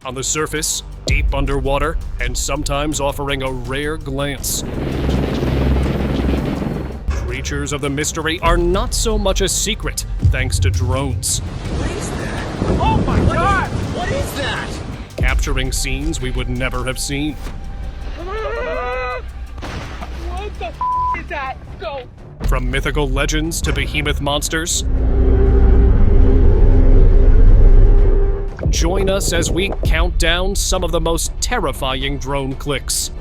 On the surface, deep underwater, and sometimes offering a rare glance. Creatures of the mystery are not so much a secret, thanks to drones. What is that? Oh my god! What is that? Capturing scenes we would never have seen. What the is that? Go! From mythical legends to behemoth monsters. Join us as we count down some of the most terrifying drone clicks.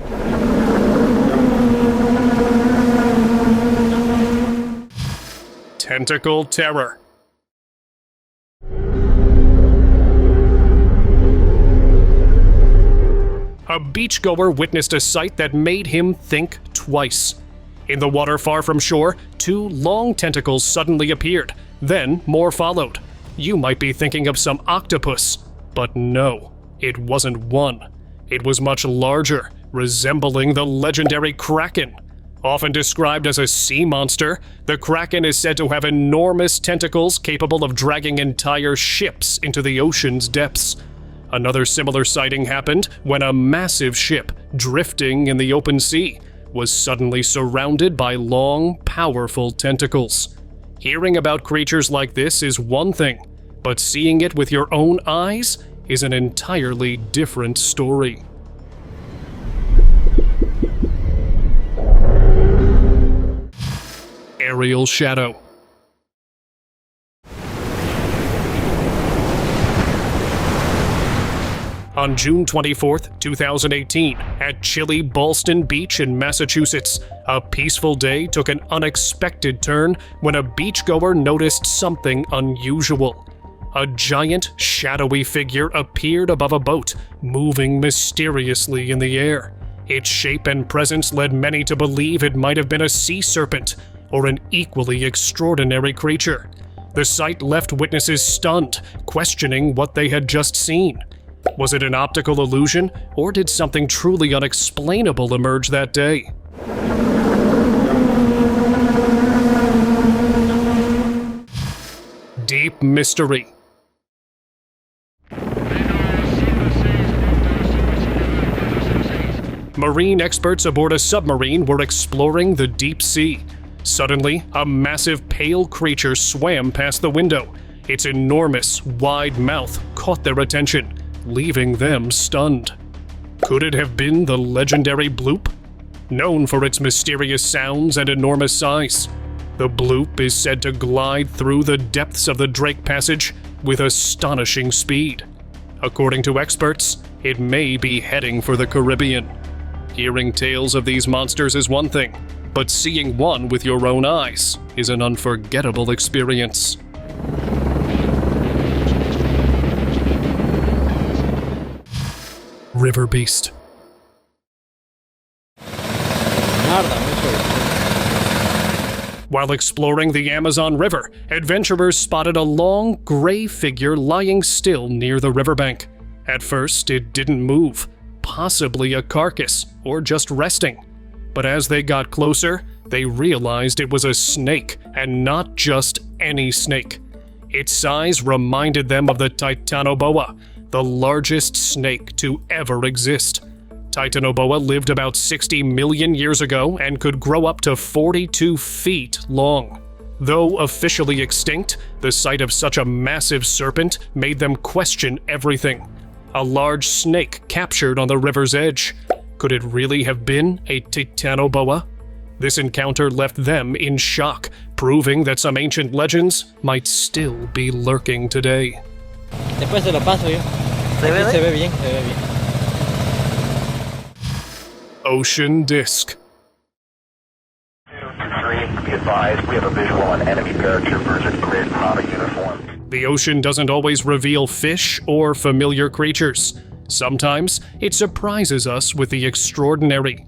Tentacle Terror. A beachgoer witnessed a sight that made him think twice. In the water far from shore, two long tentacles suddenly appeared, then more followed. You might be thinking of some octopus, but no, it wasn't one. It was much larger, resembling the legendary Kraken. Often described as a sea monster, the Kraken is said to have enormous tentacles capable of dragging entire ships into the ocean's depths. Another similar sighting happened when a massive ship, drifting in the open sea, was suddenly surrounded by long, powerful tentacles. Hearing about creatures like this is one thing, but seeing it with your own eyes is an entirely different story. Ariel Shadow. On June 24, 2018, at chilly Ballston Beach in Massachusetts, a peaceful day took an unexpected turn when a beachgoer noticed something unusual. A giant, shadowy figure appeared above a boat, moving mysteriously in the air. Its shape and presence led many to believe it might have been a sea serpent, or an equally extraordinary creature. The sight left witnesses stunned, questioning what they had just seen. Was it an optical illusion, or did something truly unexplainable emerge that day? Deep mystery. Marine experts aboard a submarine were exploring the deep sea. Suddenly, a massive pale creature swam past the window. Its enormous, wide mouth caught their attention, leaving them stunned. Could it have been the legendary bloop? Known for its mysterious sounds and enormous size, the bloop is said to glide through the depths of the Drake Passage with astonishing speed. According to experts, it may be heading for the Caribbean. Hearing tales of these monsters is one thing, but seeing one with your own eyes is an unforgettable experience. River Beast. While exploring the Amazon River, adventurers spotted a long, gray figure lying still near the riverbank. At first, it didn't move, possibly a carcass or just resting. But as they got closer, they realized it was a snake, and not just any snake. Its size reminded them of the Titanoboa, the largest snake to ever exist. Titanoboa lived about 60 million years ago and could grow up to 42 feet long. Though officially extinct, the sight of such a massive serpent made them question everything. A large snake captured on the river's edge. Could it really have been a Titanoboa? This encounter left them in shock, proving that some ancient legends might still be lurking today. Después se lo paso yo. Se ve bien. Ocean Disc. 2-3, be advised, we have a visual on enemy paratroopers in grid product uniform. The ocean doesn't always reveal fish or familiar creatures. Sometimes it surprises us with the extraordinary.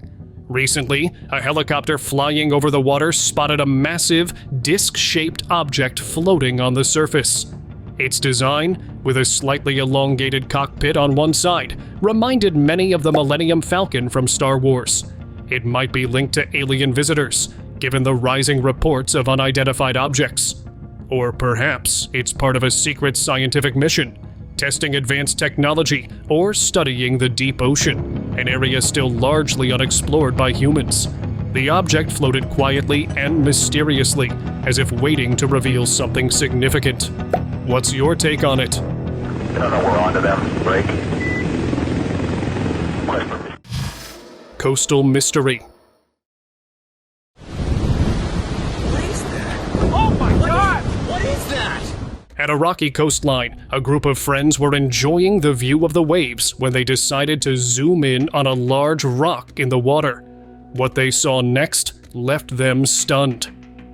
Recently, a helicopter flying over the water spotted a massive, disc-shaped object floating on the surface. Its design, with a slightly elongated cockpit on one side, reminded many of the Millennium Falcon from Star Wars. It might be linked to alien visitors, given the rising reports of unidentified objects. Or perhaps it's part of a secret scientific mission. testing advanced technology, or studying the deep ocean, an area still largely unexplored by humans. The object floated quietly and mysteriously, as if waiting to reveal something significant. What's your take on it? No, we're on to them. Break. Quest permission. Coastal mystery. What is that? Oh my god! What is that? At a rocky coastline, a group of friends were enjoying the view of the waves when they decided to zoom in on a large rock in the water. What they saw next left them stunned.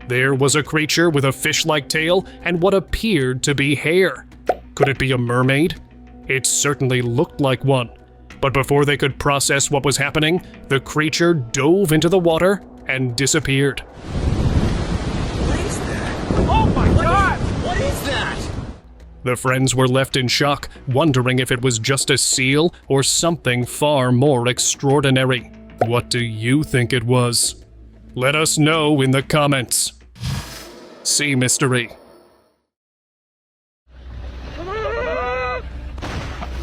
There was a creature with a fish-like tail and what appeared to be hair. Could it be a mermaid? It certainly looked like one. But before they could process what was happening, the creature dove into the water and disappeared. What is that? Oh my god! What is that? The friends were left in shock, wondering if it was just a seal or something far more extraordinary. What do you think it was? Let us know in the comments. Sea mystery.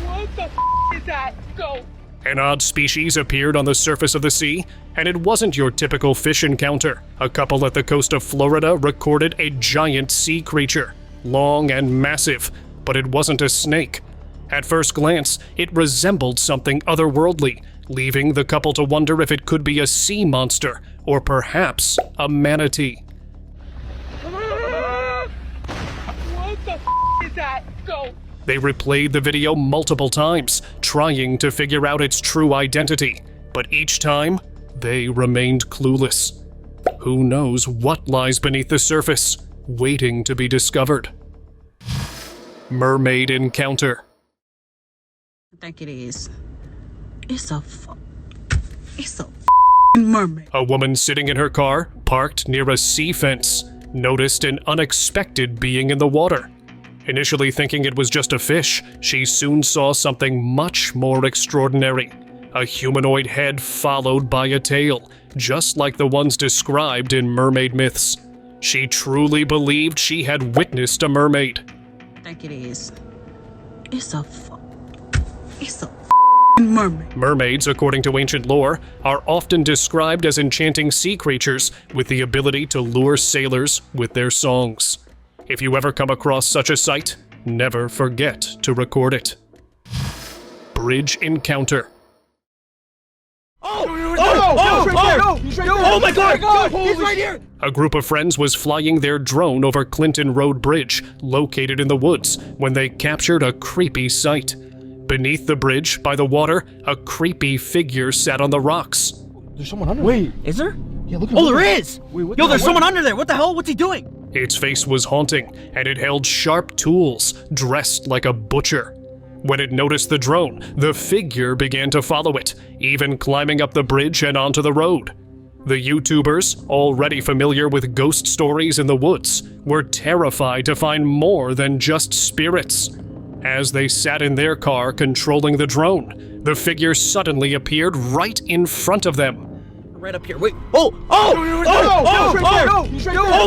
What the is that? Go! An odd species appeared on the surface of the sea, and it wasn't your typical fish encounter. A couple at the coast of Florida recorded a giant sea creature, long and massive, but it wasn't a snake. At first glance, it resembled something otherworldly, leaving the couple to wonder if it could be a sea monster, or perhaps a manatee. What the is that? Go! They replayed the video multiple times, trying to figure out its true identity, but each time, they remained clueless. Who knows what lies beneath the surface, waiting to be discovered. Mermaid Encounter. I think it is. It's a mermaid. A woman sitting in her car, parked near a sea fence, noticed an unexpected being in the water. Initially thinking it was just a fish, she soon saw something much more extraordinary. A humanoid head followed by a tail, just like the ones described in mermaid myths. She truly believed she had witnessed a mermaid. I think it is. It's a mermaid. Mermaids, according to ancient lore, are often described as enchanting sea creatures with the ability to lure sailors with their songs. If you ever come across such a sight, never forget to record it. Bridge Encounter. Oh my god! He's right here! A group of friends was flying their drone over Clinton Road Bridge, located in the woods, when they captured a creepy sight. Beneath the bridge, by the water, a creepy figure sat on the rocks. There's someone under there. Is there? Yeah, look. Oh, there is! Wait, Yo, there's someone under there! What the hell? What's he doing? Its face was haunting, and it held sharp tools, dressed like a butcher. When it noticed the drone, the figure began to follow it, even climbing up the bridge and onto the road. The YouTubers, already familiar with ghost stories in the woods, were terrified to find more than just spirits. As they sat in their car controlling the drone, the figure suddenly appeared right in front of them. Right up here. Wait. Oh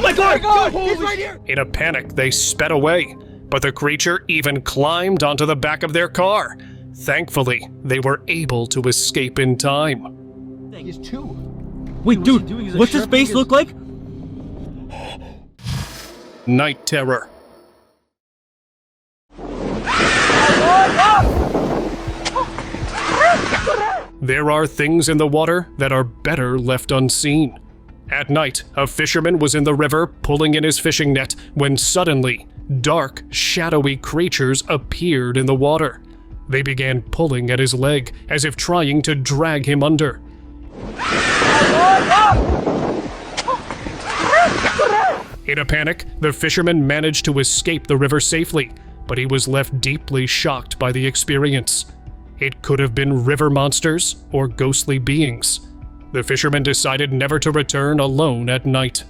my god! He's right here! In a panic, they sped away, but the creature even climbed onto the back of their car. Thankfully, they were able to escape in time. He's two. Wait, dude, what's his face look like? Night terror. There are things in the water that are better left unseen. At night, a fisherman was in the river pulling in his fishing net when suddenly, dark, shadowy creatures appeared in the water. They began pulling at his leg as if trying to drag him under. In a panic, the fisherman managed to escape the river safely, but he was left deeply shocked by the experience. It could have been river monsters or ghostly beings. The fisherman decided never to return alone at night.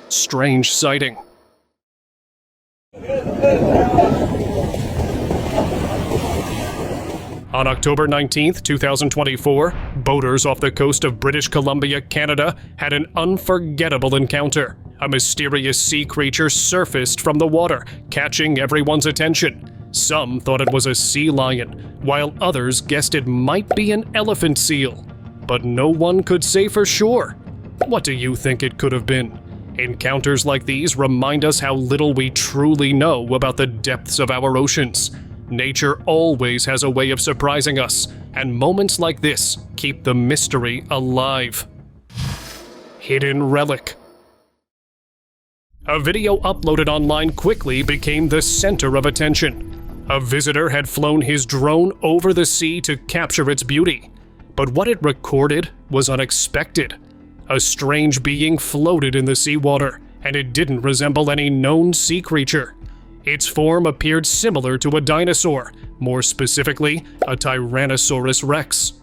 Strange sighting. On October 19, 2024, boaters off the coast of British Columbia, Canada, had an unforgettable encounter. A mysterious sea creature surfaced from the water, catching everyone's attention. Some thought it was a sea lion, while others guessed it might be an elephant seal. But no one could say for sure. What do you think it could have been? Encounters like these remind us how little we truly know about the depths of our oceans. Nature always has a way of surprising us, and moments like this keep the mystery alive. Hidden Relic. A video uploaded online quickly became the center of attention. A visitor had flown his drone over the sea to capture its beauty. But what it recorded was unexpected. A strange being floated in the seawater, and it didn't resemble any known sea creature. Its form appeared similar to a dinosaur, more specifically, a Tyrannosaurus rex.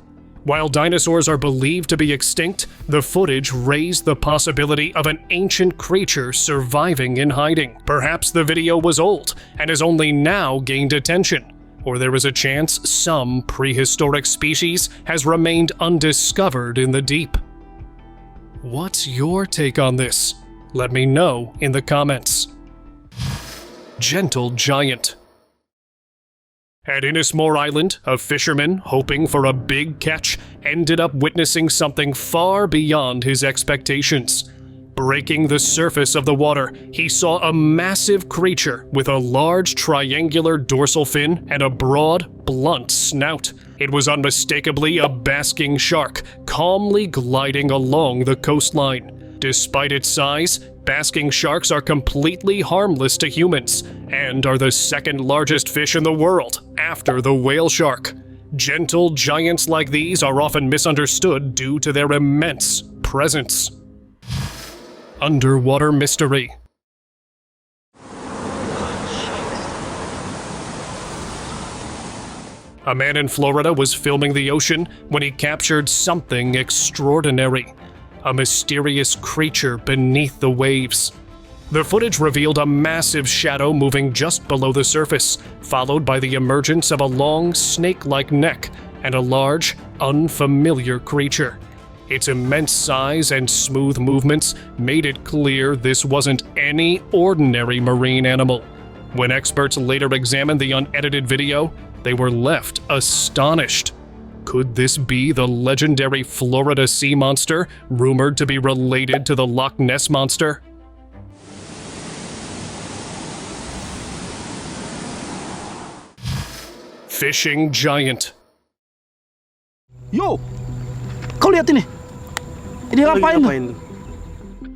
While dinosaurs are believed to be extinct, the footage raised the possibility of an ancient creature surviving in hiding. Perhaps the video was old and has only now gained attention, or there is a chance some prehistoric species has remained undiscovered in the deep. What's your take on this? Let me know in the comments. Gentle Giant. At Innismore Island, a fisherman, hoping for a big catch, ended up witnessing something far beyond his expectations. Breaking the surface of the water, he saw a massive creature with a large triangular dorsal fin and a broad, blunt snout. It was unmistakably a basking shark, calmly gliding along the coastline. Despite its size, basking sharks are completely harmless to humans and are the second largest fish in the world, after the whale shark. Gentle giants like these are often misunderstood due to their immense presence. Underwater mystery. A man in Florida was filming the ocean when he captured something extraordinary. A mysterious creature beneath the waves. The footage revealed a massive shadow moving just below the surface, followed by the emergence of a long, snake-like neck and a large, unfamiliar creature. Its immense size and smooth movements made it clear this wasn't any ordinary marine animal. When experts later examined the unedited video, they were left astonished. Could this be the legendary Florida sea monster, rumored to be related to the Loch Ness Monster? Fishing Giant. Yo! Kau lihat ini! Ini ngapain?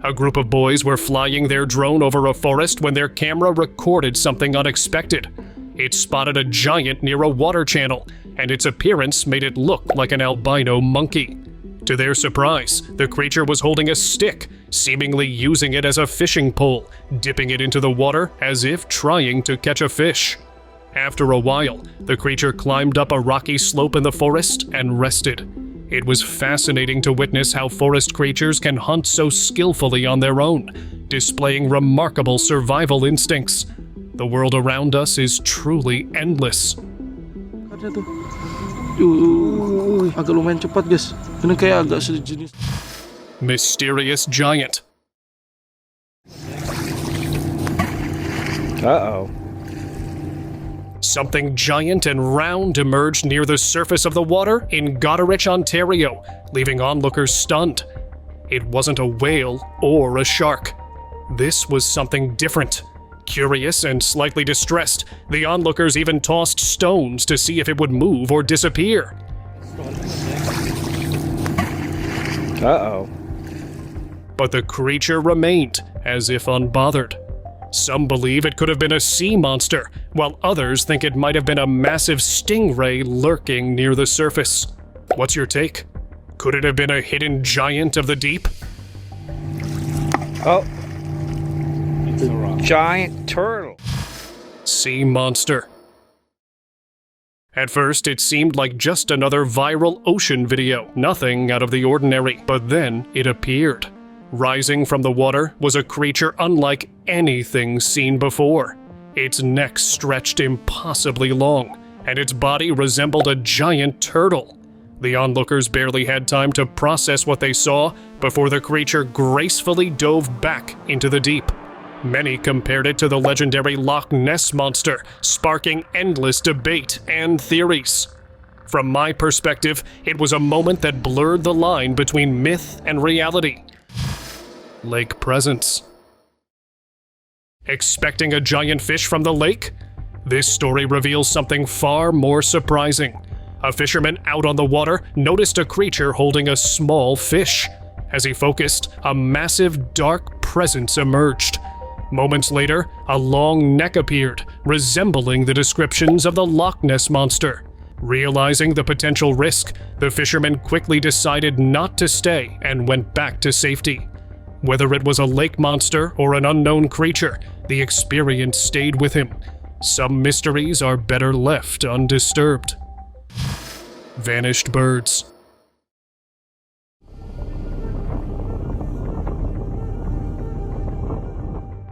A group of boys were flying their drone over a forest when their camera recorded something unexpected. It spotted a giant near a water channel, and its appearance made it look like an albino monkey. To their surprise, the creature was holding a stick, seemingly using it as a fishing pole, dipping it into the water as if trying to catch a fish. After a while, the creature climbed up a rocky slope in the forest and rested. It was fascinating to witness how forest creatures can hunt so skillfully on their own, displaying remarkable survival instincts. The world around us is truly endless. Ada tuh. Agak lumayan cepat, guys. Ini kayak agak sejenis. Mysterious Giant. Uh-oh. Something giant and round emerged near the surface of the water in Goderich, Ontario, leaving onlookers stunned. It wasn't a whale or a shark. This was something different. Curious and slightly distressed, the onlookers even tossed stones to see if it would move or disappear. Uh-oh. But the creature remained, as if unbothered. Some believe it could have been a sea monster, while others think it might have been a massive stingray lurking near the surface. What's your take? Could it have been a hidden giant of the deep? Oh. It's a giant turtle. Sea monster. At first, it seemed like just another viral ocean video, nothing out of the ordinary, but then it appeared. Rising from the water was a creature unlike anything seen before. Its neck stretched impossibly long, and its body resembled a giant turtle. The onlookers barely had time to process what they saw before the creature gracefully dove back into the deep. Many compared it to the legendary Loch Ness Monster, sparking endless debate and theories. From my perspective, it was a moment that blurred the line between myth and reality. Lake presence. Expecting a giant fish from the lake? This story reveals something far more surprising. A fisherman out on the water noticed a creature holding a small fish. As he focused, a massive dark presence emerged. Moments later, a long neck appeared, resembling the descriptions of the Loch Ness Monster. Realizing the potential risk, the fisherman quickly decided not to stay and went back to safety. Whether it was a lake monster or an unknown creature, the experience stayed with him. Some mysteries are better left undisturbed. Vanished birds.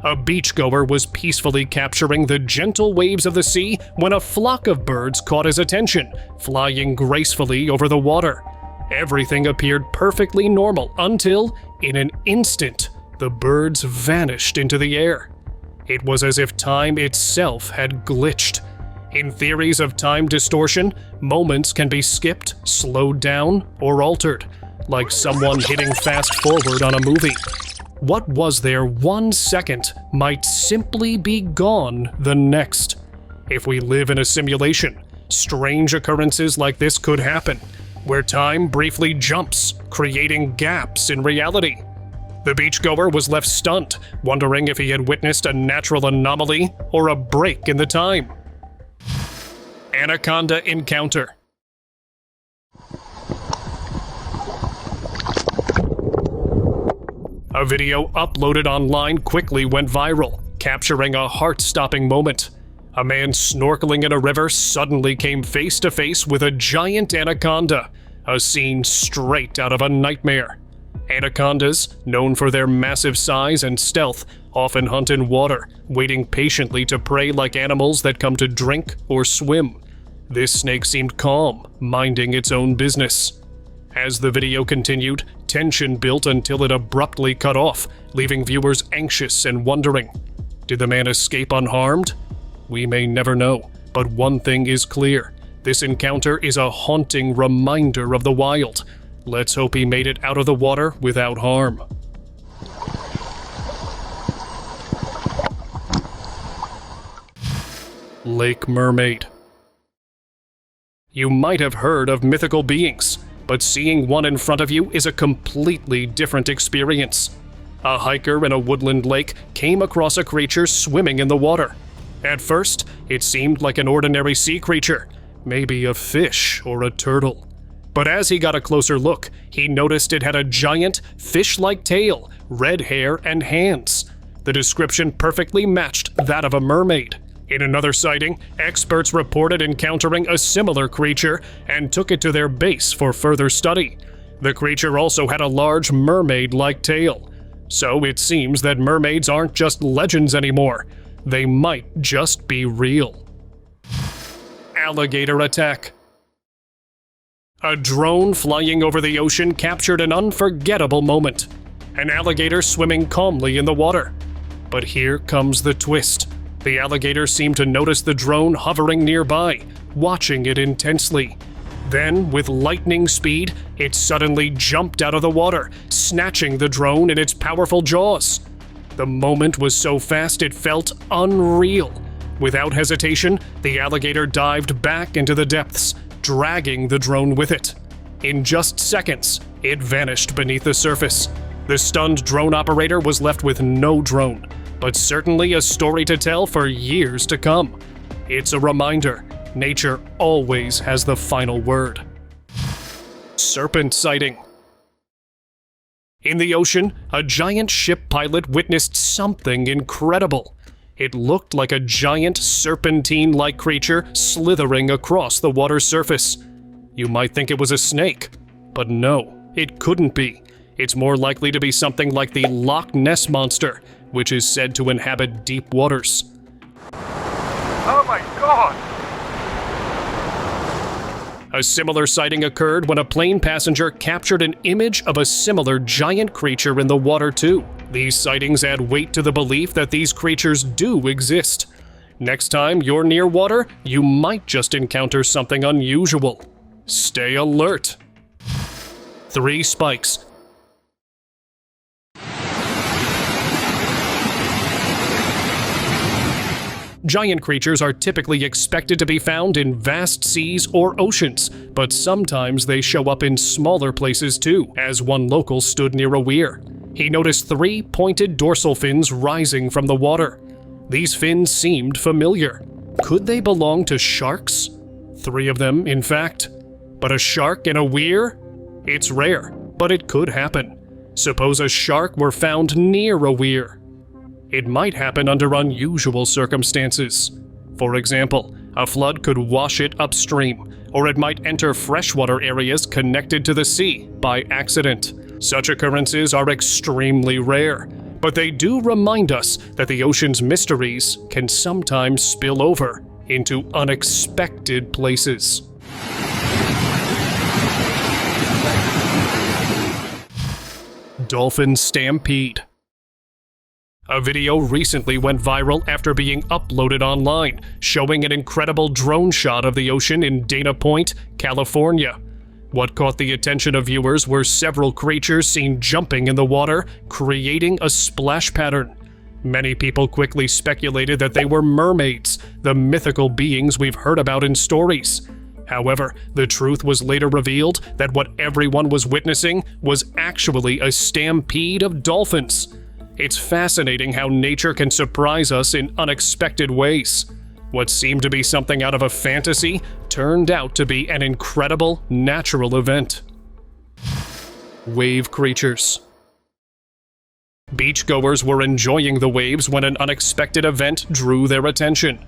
A beachgoer was peacefully capturing the gentle waves of the sea when a flock of birds caught his attention, flying gracefully over the water. Everything appeared perfectly normal until, in an instant, the birds vanished into the air. It was as if time itself had glitched. In theories of time distortion, moments can be skipped, slowed down, or altered, like someone hitting fast forward on a movie. What was there 1 second might simply be gone the next. If we live in a simulation, strange occurrences like this could happen, where time briefly jumps, creating gaps in reality. The beachgoer was left stunned, wondering if he had witnessed a natural anomaly or a break in the time. Anaconda Encounter. A video uploaded online quickly went viral, capturing a heart-stopping moment. A man snorkeling in a river suddenly came face to face with a giant anaconda, a scene straight out of a nightmare. Anacondas, known for their massive size and stealth, often hunt in water, waiting patiently to prey like animals that come to drink or swim. This snake seemed calm, minding its own business. As the video continued, tension built until it abruptly cut off, leaving viewers anxious and wondering. Did the man escape unharmed? We may never know, but one thing is clear. This encounter is a haunting reminder of the wild. Let's hope he made it out of the water without harm. Lake Mermaid. You might have heard of mythical beings, but seeing one in front of you is a completely different experience. A hiker in a woodland lake came across a creature swimming in the water. At first, it seemed like an ordinary sea creature, maybe a fish or a turtle. But as he got a closer look, he noticed it had a giant, fish-like tail, red hair, and hands. The description perfectly matched that of a mermaid. In another sighting, experts reported encountering a similar creature and took it to their base for further study. The creature also had a large mermaid-like tail. So it seems that mermaids aren't just legends anymore. They might just be real. Alligator Attack. A drone flying over the ocean captured an unforgettable moment. An alligator swimming calmly in the water. But here comes the twist. The alligator seemed to notice the drone hovering nearby, watching it intensely. Then, with lightning speed, it suddenly jumped out of the water, snatching the drone in its powerful jaws. The moment was so fast it felt unreal. Without hesitation, the alligator dived back into the depths, dragging the drone with it. In just seconds, it vanished beneath the surface. The stunned drone operator was left with no drone, but certainly a story to tell for years to come. It's a reminder, nature always has the final word. Serpent sighting. In the ocean, a giant ship pilot witnessed something incredible. It looked like a giant serpentine-like creature slithering across the water's surface. You might think it was a snake, but no, it couldn't be. It's more likely to be something like the Loch Ness Monster, which is said to inhabit deep waters. Oh my god! A similar sighting occurred when a plane passenger captured an image of a similar giant creature in the water too. These sightings add weight to the belief that these creatures do exist. Next time you're near water, you might just encounter something unusual. Stay alert. 3 spikes. Giant creatures are typically expected to be found in vast seas or oceans, but sometimes they show up in smaller places too, as one local stood near a weir. He noticed 3 pointed dorsal fins rising from the water. These fins seemed familiar. Could they belong to sharks? 3 of them, in fact. But a shark in a weir? It's rare, but it could happen. Suppose a shark were found near a weir. It might happen under unusual circumstances. For example, a flood could wash it upstream, or it might enter freshwater areas connected to the sea by accident. Such occurrences are extremely rare, but they do remind us that the ocean's mysteries can sometimes spill over into unexpected places. Dolphin Stampede. A video recently went viral after being uploaded online, showing an incredible drone shot of the ocean in Dana Point, California. What caught the attention of viewers were several creatures seen jumping in the water, creating a splash pattern. Many people quickly speculated that they were mermaids, the mythical beings we've heard about in stories. However, the truth was later revealed that what everyone was witnessing was actually a stampede of dolphins. It's fascinating how nature can surprise us in unexpected ways. What seemed to be something out of a fantasy turned out to be an incredible natural event. Wave creatures. Beachgoers were enjoying the waves when an unexpected event drew their attention.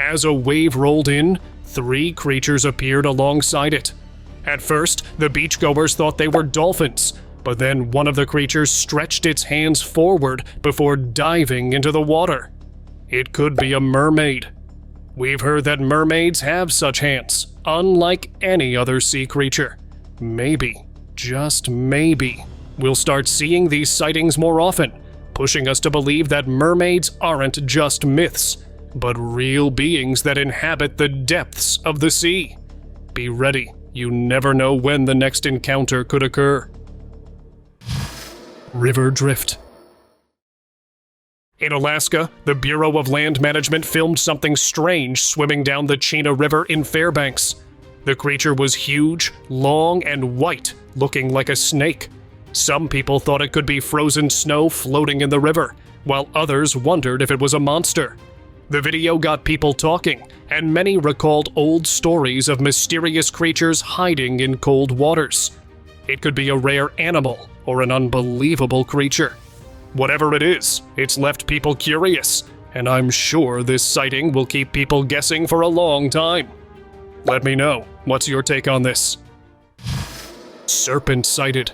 As a wave rolled in, 3 creatures appeared alongside it. At first, the beachgoers thought they were dolphins, but then one of the creatures stretched its hands forward before diving into the water. It could be a mermaid. We've heard that mermaids have such hands, unlike any other sea creature. Maybe, just maybe, we'll start seeing these sightings more often, pushing us to believe that mermaids aren't just myths, but real beings that inhabit the depths of the sea. Be ready, you never know when the next encounter could occur. River drift. In Alaska, the Bureau of Land Management filmed something strange swimming down the Chena River in Fairbanks. The creature was huge, long, and white, looking like a snake. Some people thought it could be frozen snow floating in the river, while others wondered if it was a monster. The video got people talking, and many recalled old stories of mysterious creatures hiding in cold waters. It could be a rare animal or an unbelievable creature. Whatever it is, it's left people curious, and I'm sure this sighting will keep people guessing for a long time. Let me know, what's your take on this? Serpent sighted.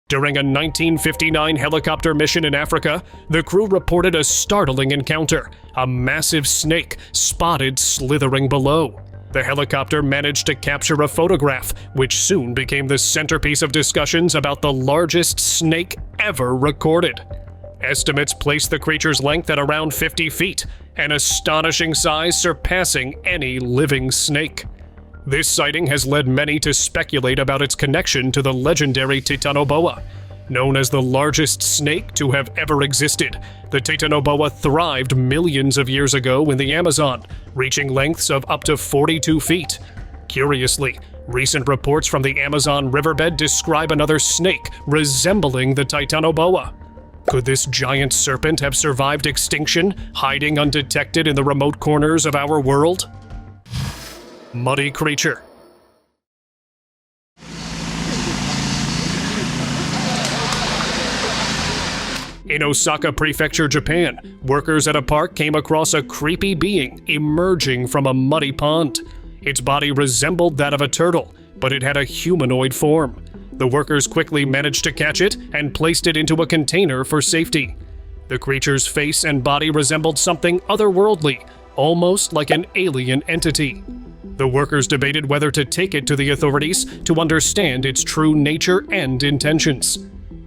During a 1959 helicopter mission in Africa, the crew reported a startling encounter, a massive snake spotted slithering below. The helicopter managed to capture a photograph, which soon became the centerpiece of discussions about the largest snake ever recorded. Estimates place the creature's length at around 50 feet, an astonishing size surpassing any living snake. This sighting has led many to speculate about its connection to the legendary Titanoboa. Known as the largest snake to have ever existed, the Titanoboa thrived millions of years ago in the Amazon, reaching lengths of up to 42 feet. Curiously, recent reports from the Amazon riverbed describe another snake resembling the Titanoboa. Could this giant serpent have survived extinction, hiding undetected in the remote corners of our world? Muddy creature. In Osaka Prefecture, Japan, workers at a park came across a creepy being emerging from a muddy pond. Its body resembled that of a turtle, but it had a humanoid form. The workers quickly managed to catch it and placed it into a container for safety. The creature's face and body resembled something otherworldly, almost like an alien entity. The workers debated whether to take it to the authorities to understand its true nature and intentions.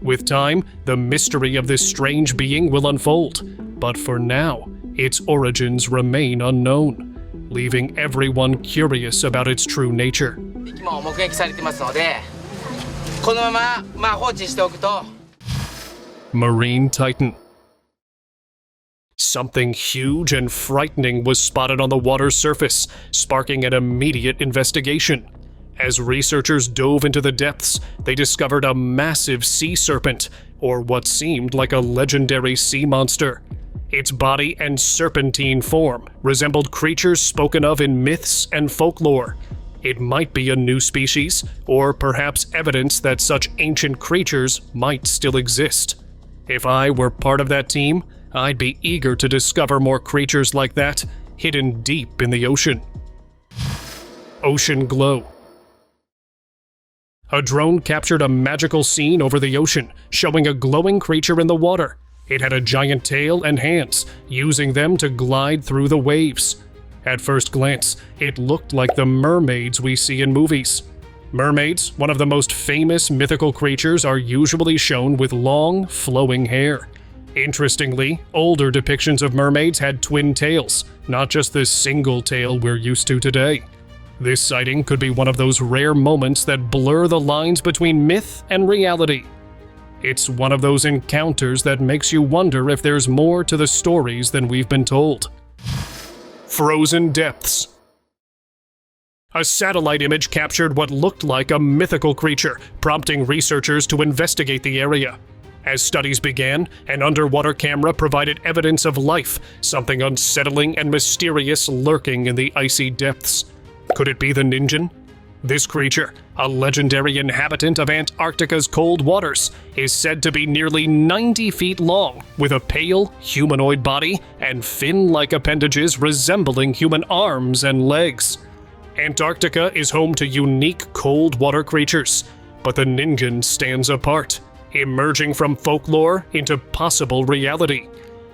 With time, the mystery of this strange being will unfold, but for now, its origins remain unknown, leaving everyone curious about its true nature. も目撃されてますので、このまま放置しておくと。 Marine Titan. Something huge and frightening was spotted on the water's surface, sparking an immediate investigation. As researchers dove into the depths, they discovered a massive sea serpent, or what seemed like a legendary sea monster. Its body and serpentine form resembled creatures spoken of in myths and folklore. It might be a new species, or perhaps evidence that such ancient creatures might still exist. If I were part of that team, I'd be eager to discover more creatures like that, hidden deep in the ocean. Ocean Glow. A drone captured a magical scene over the ocean, showing a glowing creature in the water. It had a giant tail and hands, using them to glide through the waves. At first glance, it looked like the mermaids we see in movies. Mermaids, one of the most famous mythical creatures, are usually shown with long, flowing hair. Interestingly, older depictions of mermaids had twin tails, not just the single tail we're used to today. This sighting could be one of those rare moments that blur the lines between myth and reality. It's one of those encounters that makes you wonder if there's more to the stories than we've been told. Frozen Depths. A satellite image captured what looked like a mythical creature, prompting researchers to investigate the area. As studies began, an underwater camera provided evidence of life, something unsettling and mysterious lurking in the icy depths. Could it be the Ninjan? This creature, a legendary inhabitant of Antarctica's cold waters, is said to be nearly 90 feet long, with a pale, humanoid body and fin-like appendages resembling human arms and legs. Antarctica is home to unique cold water creatures, but the Ninjan stands apart, emerging from folklore into possible reality.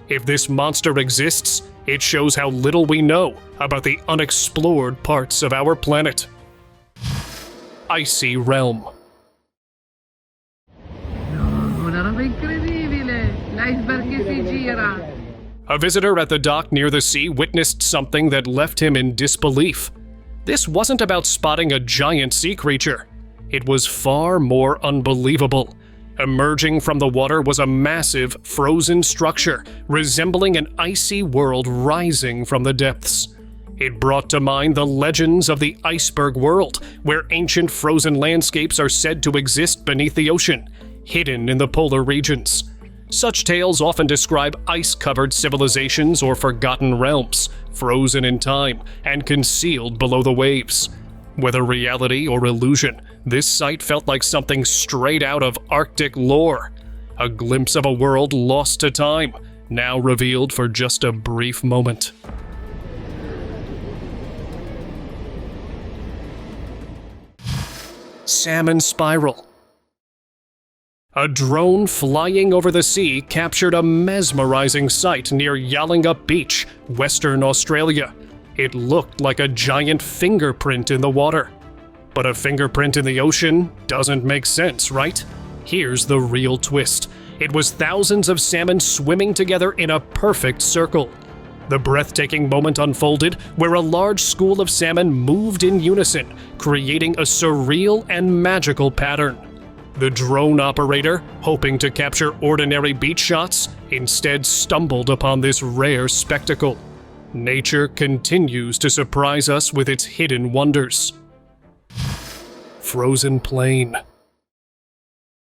If this monster exists, it shows how little we know about the unexplored parts of our planet. Icy Realm. Una roba incredibile! L'iceberg che si gira! A visitor at the dock near the sea witnessed something that left him in disbelief. This wasn't about spotting a giant sea creature. It was far more unbelievable. Emerging from the water was a massive, frozen structure, resembling an icy world rising from the depths. It brought to mind the legends of the iceberg world, where ancient frozen landscapes are said to exist beneath the ocean, hidden in the polar regions. Such tales often describe ice-covered civilizations or forgotten realms, frozen in time and concealed below the waves. Whether reality or illusion, this sight felt like something straight out of Arctic lore. A glimpse of a world lost to time, now revealed for just a brief moment. Salmon Spiral. A drone flying over the sea captured a mesmerizing sight near Yallingup Beach, Western Australia. It looked like a giant fingerprint in the water. But a fingerprint in the ocean doesn't make sense, right? Here's the real twist. It was thousands of salmon swimming together in a perfect circle. The breathtaking moment unfolded where a large school of salmon moved in unison, creating a surreal and magical pattern. The drone operator, hoping to capture ordinary beach shots, instead stumbled upon this rare spectacle. Nature continues to surprise us with its hidden wonders. Frozen Plain.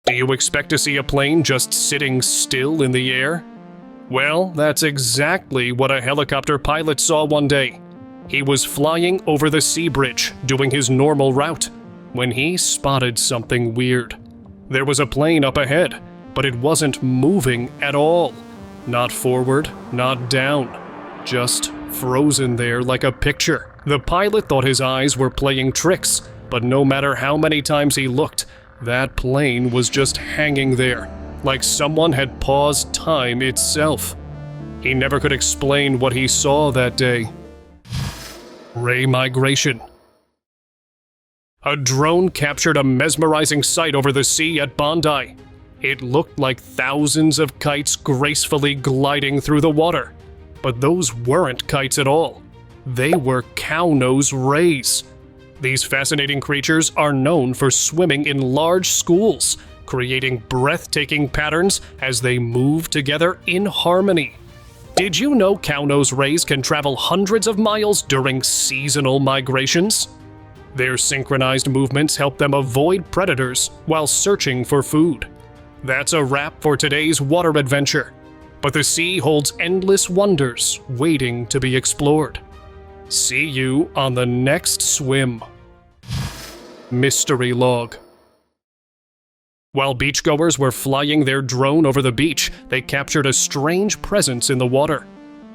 Do you expect to see a plane just sitting still in the air? Well, that's exactly what a helicopter pilot saw one day. He was flying over the sea bridge, doing his normal route, when he spotted something weird. There was a plane up ahead, but it wasn't moving at all. Not forward, not down. Just frozen there like a picture. The pilot thought his eyes were playing tricks, but no matter how many times he looked, that plane was just hanging there, like someone had paused time itself. He never could explain what he saw that day. Ray migration. A drone captured a mesmerizing sight over the sea at Bondi. It looked like thousands of kites gracefully gliding through the water. But those weren't kites at all. They were cow-nose rays. These fascinating creatures are known for swimming in large schools, creating breathtaking patterns as they move together in harmony. Did you know cow-nose rays can travel hundreds of miles during seasonal migrations? Their synchronized movements help them avoid predators while searching for food. That's a wrap for today's water adventure. But the sea holds endless wonders waiting to be explored. See you on the next swim. Mystery log. While beachgoers were flying their drone over the beach, they captured a strange presence in the water.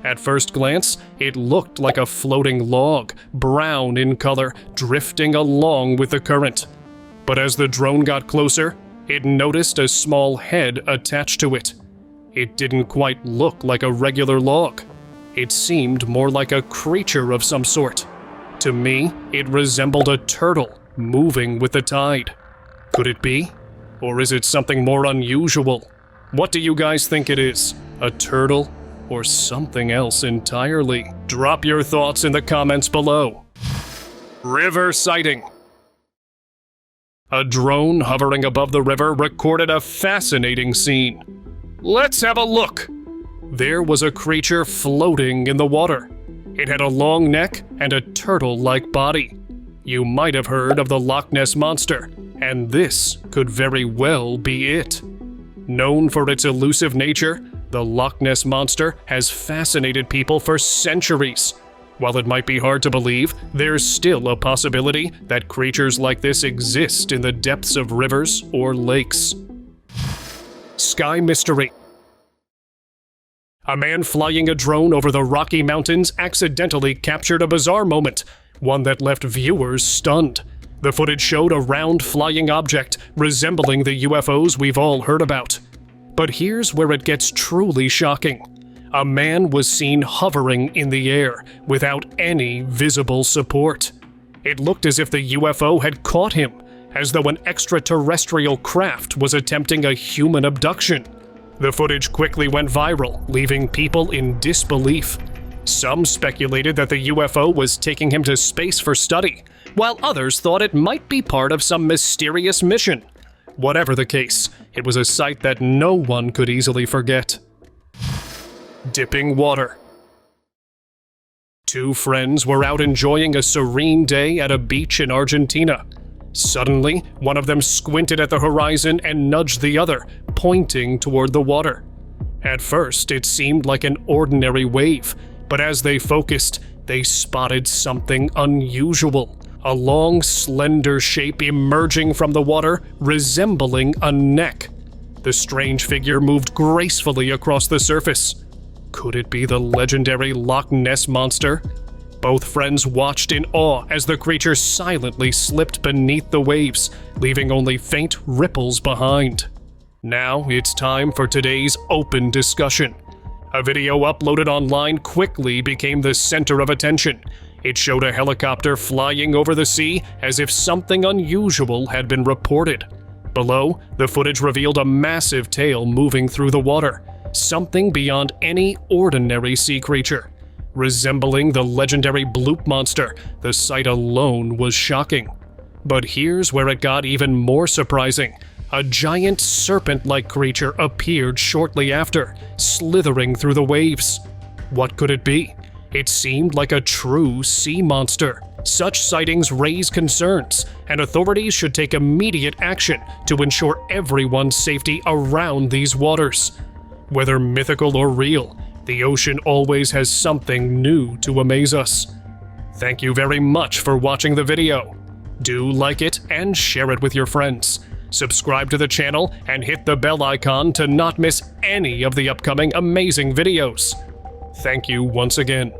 At first glance, it looked like a floating log, brown in color, drifting along with the current. But as the drone got closer, it noticed a small head attached to it. It didn't quite look like a regular log. It seemed more like a creature of some sort. To me, it resembled a turtle moving with the tide. Could it be? Or is it something more unusual? What do you guys think it is? A turtle? Or something else entirely? Drop your thoughts in the comments below. River sighting. A drone hovering above the river recorded a fascinating scene. Let's have a look. There was a creature floating in the water. It had a long neck and a turtle-like body. You might have heard of the Loch Ness Monster, and this could very well be it. Known for its elusive nature, the Loch Ness Monster has fascinated people for centuries. While it might be hard to believe, there's still a possibility that creatures like this exist in the depths of rivers or lakes. Sky mystery. A man flying a drone over the Rocky Mountains accidentally captured a bizarre moment, one that left viewers stunned. The footage showed a round flying object resembling the UFOs we've all heard about. But here's where it gets truly shocking. A man was seen hovering in the air without any visible support. It looked as if the UFO had caught him, as though an extraterrestrial craft was attempting a human abduction. The footage quickly went viral, leaving people in disbelief. Some speculated that the UFO was taking him to space for study, while others thought it might be part of some mysterious mission. Whatever the case, it was a sight that no one could easily forget. Dipping water. Two friends were out enjoying a serene day at a beach in Argentina. Suddenly, one of them squinted at the horizon and nudged the other, pointing toward the water. At first, it seemed like an ordinary wave, but as they focused, they spotted something unusual. A long, slender shape emerging from the water, resembling a neck. The strange figure moved gracefully across the surface. Could it be the legendary Loch Ness Monster? Both friends watched in awe as the creature silently slipped beneath the waves, leaving only faint ripples behind. Now it's time for today's open discussion. A video uploaded online quickly became the center of attention. It showed a helicopter flying over the sea as if something unusual had been reported. Below, the footage revealed a massive tail moving through the water, something beyond any ordinary sea creature. Resembling the legendary bloop monster, the sight alone was shocking. But here's where it got even more surprising. A giant serpent-like creature appeared shortly after, slithering through the waves. What could it be? It seemed like a true sea monster. Such sightings raise concerns, and authorities should take immediate action to ensure everyone's safety around these waters. Whether mythical or real, the ocean always has something new to amaze us. Thank you very much for watching the video. Do like it and share it with your friends. Subscribe to the channel and hit the bell icon to not miss any of the upcoming amazing videos. Thank you once again.